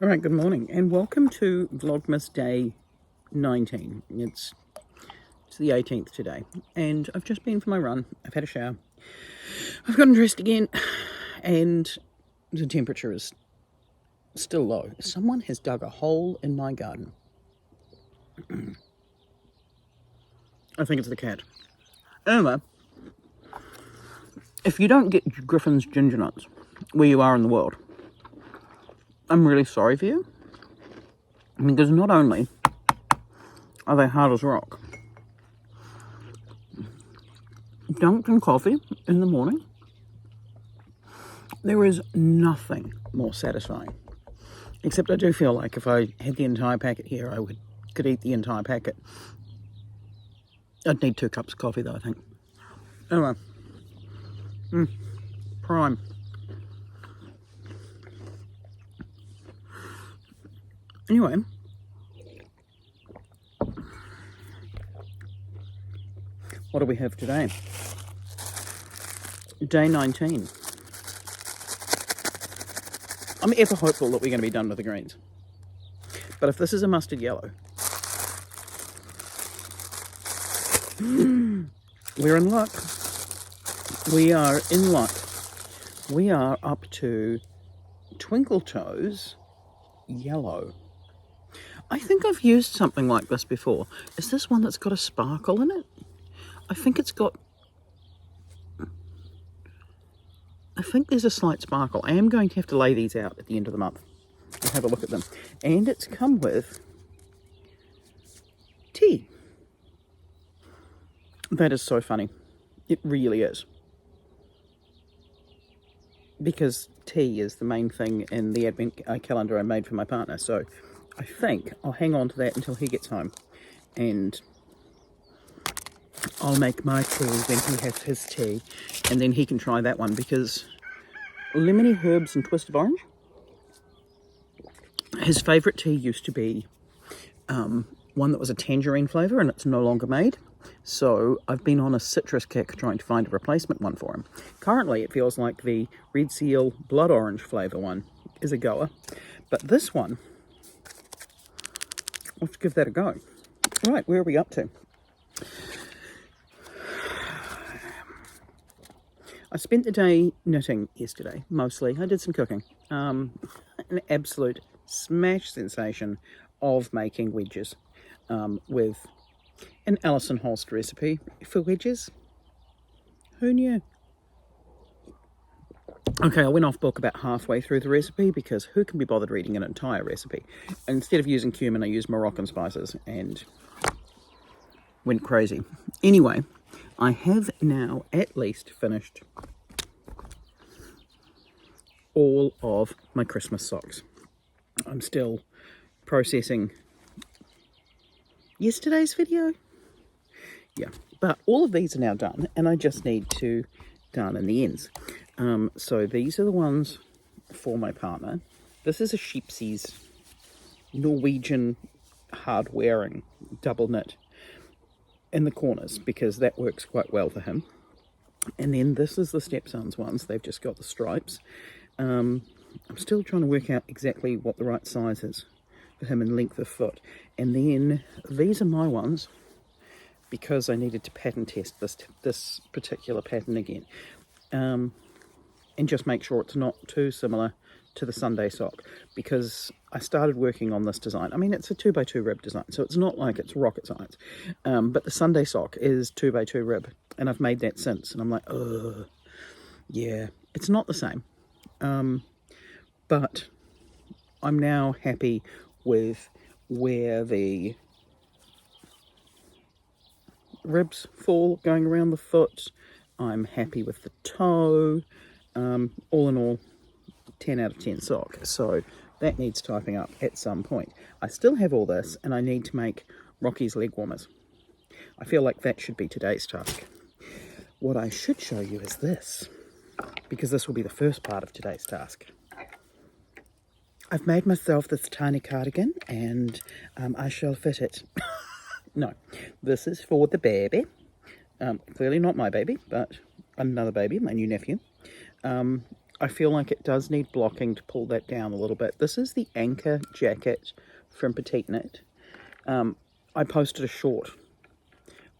All right, good morning and welcome to Vlogmas Day 19. It's the 18th today and I've just been for my run. I've had a shower. I've gotten dressed again and the temperature is still low. Someone has dug a hole in my garden. I think it's the cat. Anyway, if you don't get Griffin's ginger nuts where you are in the world, I'm really sorry for you, because not only are they hard as rock, Dunkin' coffee in the morning, there is nothing more satisfying. Except I do feel like if I had the entire packet here, I could eat the entire packet. I'd need 2 cups of coffee though, I think. Anyway, prime. Anyway, what do we have today? Day 19. I'm ever hopeful that we're going to be done with the greens. But if this is a mustard yellow, we're in luck. We are in luck. We are up to Twinkle Toes yellow. I think I've used something like this before. Is this one that's got a sparkle in it? I think there's a slight sparkle. I am going to have to lay these out at the end of the month and have a look at them. And it's come with tea. That is so funny. It really is. Because tea is the main thing in the advent calendar I made for my partner. So I think I'll hang on to that until he gets home. And I'll make my tea, then he has his tea. And then he can try that one, because lemony herbs and twist of orange. His favourite tea used to be one that was a tangerine flavour, and it's no longer made. So I've been on a citrus kick trying to find a replacement one for him. Currently it feels like the Red Seal blood orange flavour one is a goer. But this one, let's give that a go. Right, where are we up to? I spent the day knitting yesterday, mostly. I did some cooking. An absolute smash sensation of making wedges with an Alison Holst recipe for wedges. Who knew? Okay, I went off book about halfway through the recipe, because who can be bothered reading an entire recipe? Instead of using cumin, I used Moroccan spices and went crazy. Anyway, I have now at least finished all of my Christmas socks. I'm still processing yesterday's video. Yeah, but all of these are now done, and I just need to darn in the ends. So these are the ones for my partner. This is a Sheepsies Norwegian hard-wearing double knit in the corners, because that works quite well for him. And then this is the stepson's ones. They've just got the stripes. I'm still trying to work out exactly what the right size is for him in length of foot. And then these are my ones, because I needed to pattern test this particular pattern again, and just make sure it's not too similar to the Sunday sock, because I started working on this design. I mean, it's a 2x2 rib design, so it's not like it's rocket science, but the Sunday sock is 2x2 rib, and I've made that since, and I'm like, ugh, yeah, it's not the same, but I'm now happy with where the ribs fall going around the foot. I'm happy with the toe. All in all, 10 out of 10 sock. So that needs typing up at some point. I still have all this, and I need to make Rocky's leg warmers. I feel like that should be today's task. What I should show you is this, because this will be the first part of today's task. I've made myself this tiny cardigan, and I shall fit it. No, this is for the baby. Clearly not my baby, but another baby, my new nephew. I feel like it does need blocking to pull that down a little bit. This is the Anchor jacket from Petite Knit. I posted a short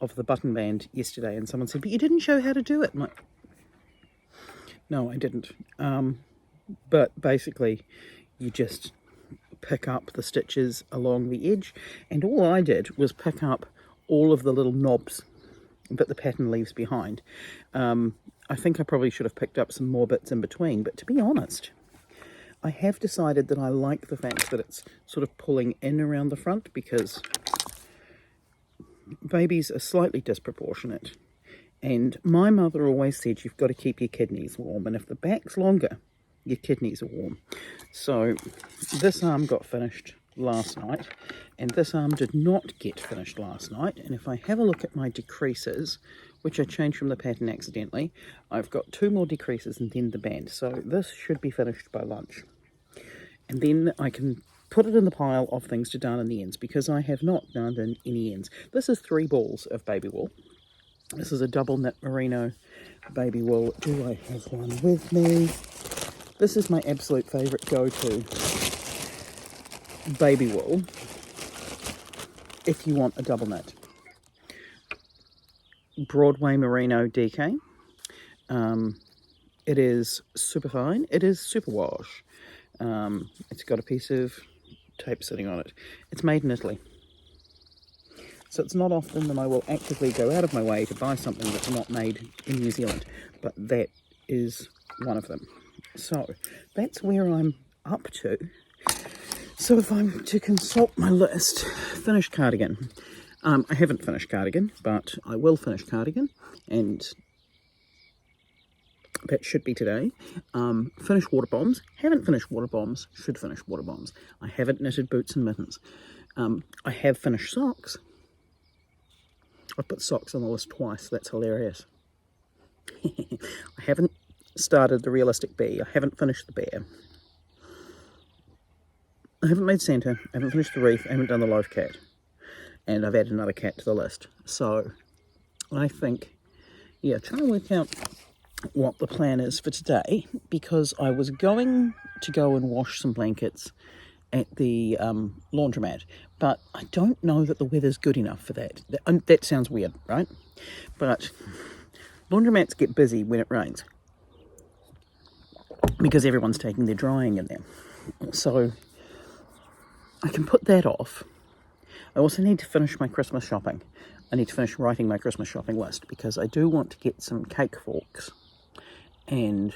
of the button band yesterday and someone said, but you didn't show how to do it. I'm like, no, I didn't. But basically, you just pick up the stitches along the edge, and all I did was pick up all of the little knobs that the pattern leaves behind. I think I probably should have picked up some more bits in between, but to be honest, I have decided that I like the fact that it's sort of pulling in around the front, because babies are slightly disproportionate, and my mother always said you've got to keep your kidneys warm, and if the back's longer, your kidneys are warm. So this arm got finished last night, and this arm did not get finished last night. And if I have a look at my decreases, which I changed from the pattern accidentally, I've got 2 more decreases and then the band. So this should be finished by lunch, and then I can put it in the pile of things to darn in the ends, because I have not darned in any ends. This is 3 balls of baby wool. This is a double knit merino baby wool. Do I have one with me? This is my absolute favourite go-to baby wool if you want a double knit. Broadway Merino DK. It is super fine. It is super wash. It's got a piece of tape sitting on it. It's made in Italy. So it's not often that I will actively go out of my way to buy something that's not made in New Zealand, but that is one of them. So that's where I'm up to. So if I'm to consult my list, finished cardigan. I haven't finished cardigan, but I will finish cardigan, and that should be today. Finish water bombs. Haven't finished water bombs. Should finish water bombs. I haven't knitted boots and mittens. I have finished socks. I've put socks on the list twice. That's hilarious. I haven't started the realistic bee. I haven't finished the bear. I haven't made Santa. I haven't finished the wreath. I haven't done the loaf cat. And I've added another cat to the list. So I think, yeah, trying to work out what the plan is for today, because I was going to go and wash some blankets at the laundromat, but I don't know that the weather's good enough for that. That sounds weird, right? But laundromats get busy when it rains, because everyone's taking their drying in there. So I can put that off. I also need to finish my Christmas shopping. I need to finish writing my Christmas shopping list, because I do want to get some cake forks and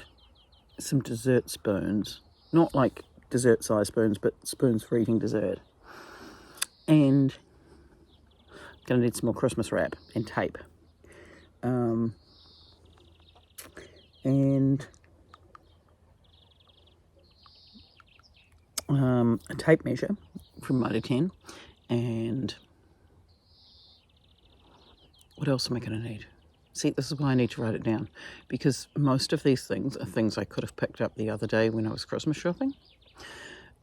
some dessert spoons. Not like dessert size spoons, but spoons for eating dessert. And I'm going to need some more Christmas wrap and tape. And a tape measure from Mitre 10. And what else am I going to need? See, this is why I need to write it down, because most of these things are things I could have picked up the other day when I was Christmas shopping.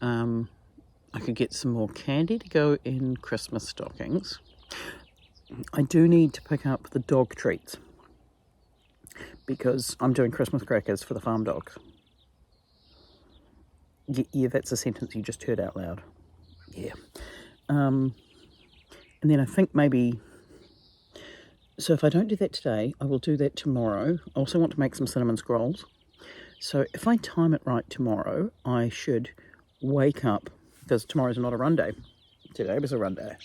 I could get some more candy to go in Christmas stockings. I do need to pick up the dog treats, because I'm doing Christmas crackers for the farm dogs. Yeah, that's a sentence you just heard out loud. Yeah. And then I think maybe, so if I don't do that today, I will do that tomorrow. I also want to make some cinnamon scrolls. So if I time it right tomorrow, I should wake up, because tomorrow's not a run day. Today was a run day.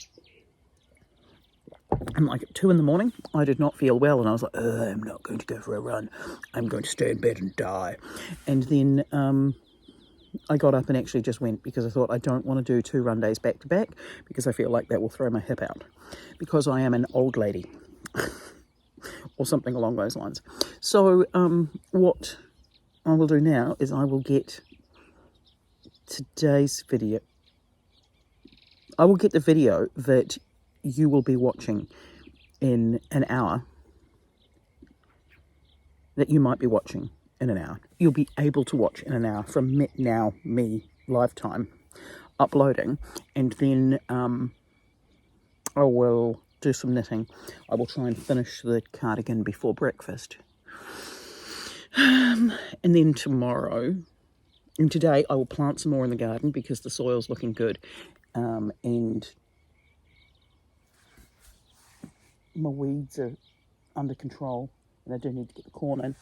And like at 2 in the morning, I did not feel well, and I was like, I'm not going to go for a run. I'm going to stay in bed and die. And then I got up and actually just went, because I thought I don't want to do 2 run days back to back, because I feel like that will throw my hip out, because I am an old lady or something along those lines. So what I will do now is I will get today's video. I will get the video that you will be watching in an hour, that you might be watching in an hour. You'll be able to watch in an hour from me lifetime uploading, and then I will do some knitting. I will try and finish the cardigan before breakfast. And then tomorrow, and today, I will plant some more in the garden because the soil's looking good. And my weeds are under control, and I do need to get the corn in.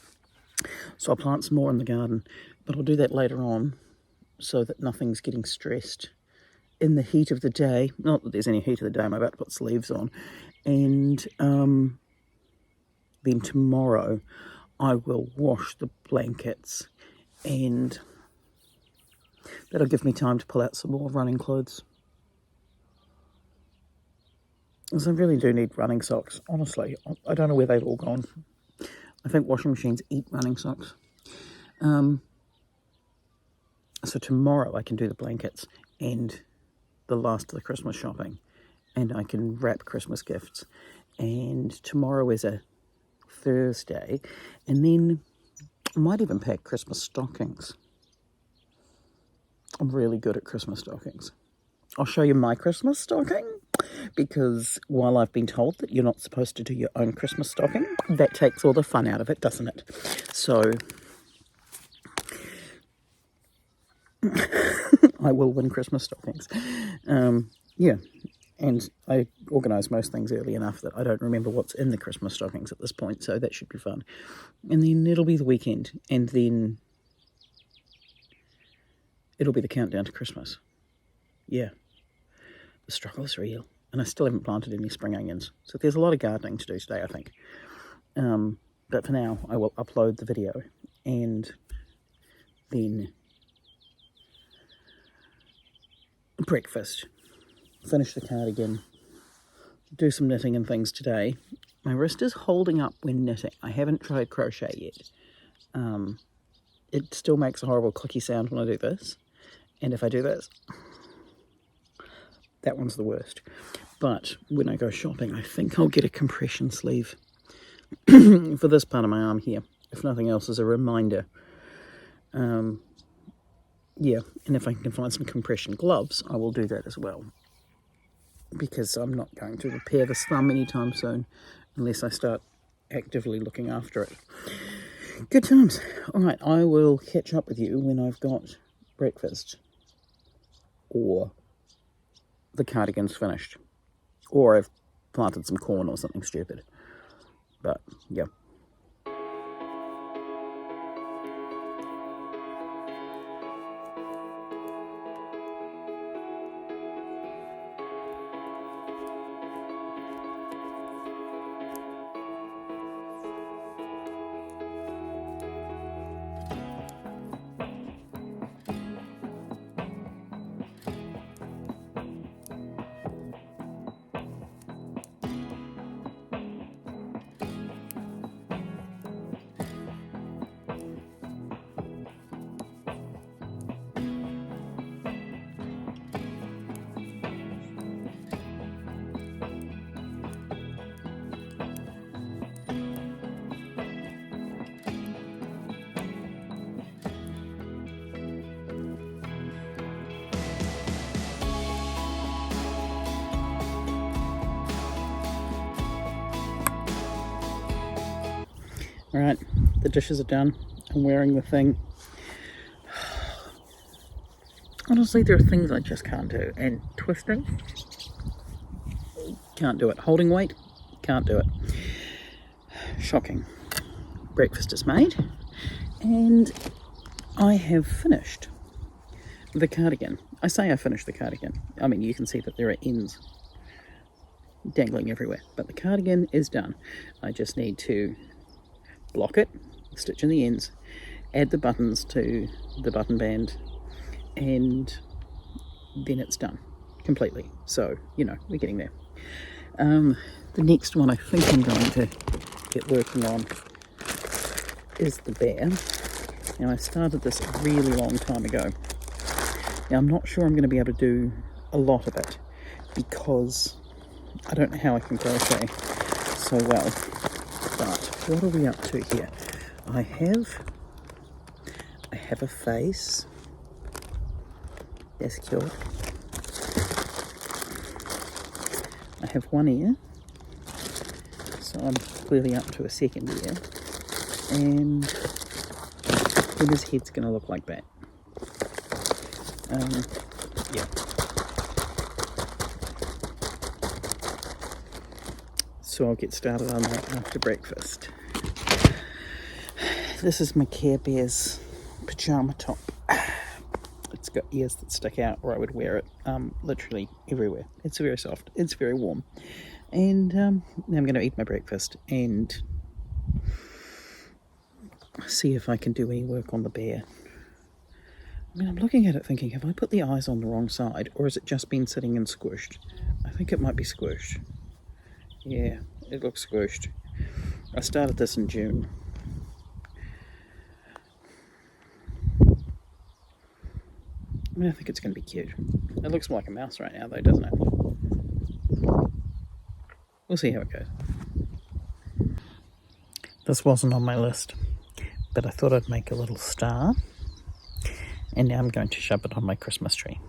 So I'll plant some more in the garden, but I'll do that later on so that nothing's getting stressed in the heat of the day. Not that there's any heat of the day, I'm about to put sleeves on. And then tomorrow I will wash the blankets, and that'll give me time to pull out some more running clothes. Because I really do need running socks, honestly. I don't know where they've all gone. I think washing machines eat running socks. So tomorrow I can do the blankets and the last of the Christmas shopping, and I can wrap Christmas gifts. And tomorrow is a Thursday, and then I might even pack Christmas stockings. I'm really good at Christmas stockings. I'll show you my Christmas stocking, because while I've been told that you're not supposed to do your own Christmas stocking, that takes all the fun out of it, doesn't it? So I will win Christmas stockings. Yeah, and I organise most things early enough that I don't remember what's in the Christmas stockings at this point, so that should be fun. And then it'll be the weekend, and then it'll be the countdown to Christmas. Yeah, the struggle is real, and I still haven't planted any spring onions, so there's a lot of gardening to do today, I think. But for now, I will upload the video, and then breakfast, finish the cardigan, do some knitting and things today. My wrist is holding up when knitting. I haven't tried crochet yet. It still makes a horrible clicky sound when I do this, and if I do this, that one's the worst. But when I go shopping, I think I'll get a compression sleeve for this part of my arm here, if nothing else, as a reminder. Yeah, and if I can find some compression gloves, I will do that as well, because I'm not going to repair this thumb anytime soon unless I start actively looking after it. Good times. All right, I will catch up with you when I've got breakfast, or the cardigan's finished, or I've planted some corn or something stupid. But yeah. All right, the dishes are done. I'm wearing the thing. Honestly, there are things I just can't do. And twisting, can't do it. Holding weight, can't do it. Shocking. Breakfast is made, and I have finished the cardigan. I say I finished the cardigan. I mean, you can see that there are ends dangling everywhere, but the cardigan is done. I just need to block it, stitch in the ends, add the buttons to the button band, and then it's done completely. So, you know, we're getting there. The next one I think I'm going to get working on is the bear. Now, I started this a really long time ago. Now, I'm not sure I'm going to be able to do a lot of it because I don't know how I can crochet so well. But what are we up to here? I have a face. That's cute. I have one ear, so I'm clearly up to a second ear, and then his head's going to look like that. Yeah. So I'll get started on that after breakfast. This is my Care Bears pyjama top. It's got ears that stick out, or I would wear it literally everywhere. It's very soft. It's very warm. And now I'm going to eat my breakfast and see if I can do any work on the bear. I mean, I'm looking at it thinking, have I put the eyes on the wrong side, or has it just been sitting and squished? I think it might be squished. Yeah, it looks squished. I started this in June. I mean, I think it's going to be cute. It looks more like a mouse right now, though, doesn't it? We'll see how it goes. This wasn't on my list, but I thought I'd make a little star. And now I'm going to shove it on my Christmas tree.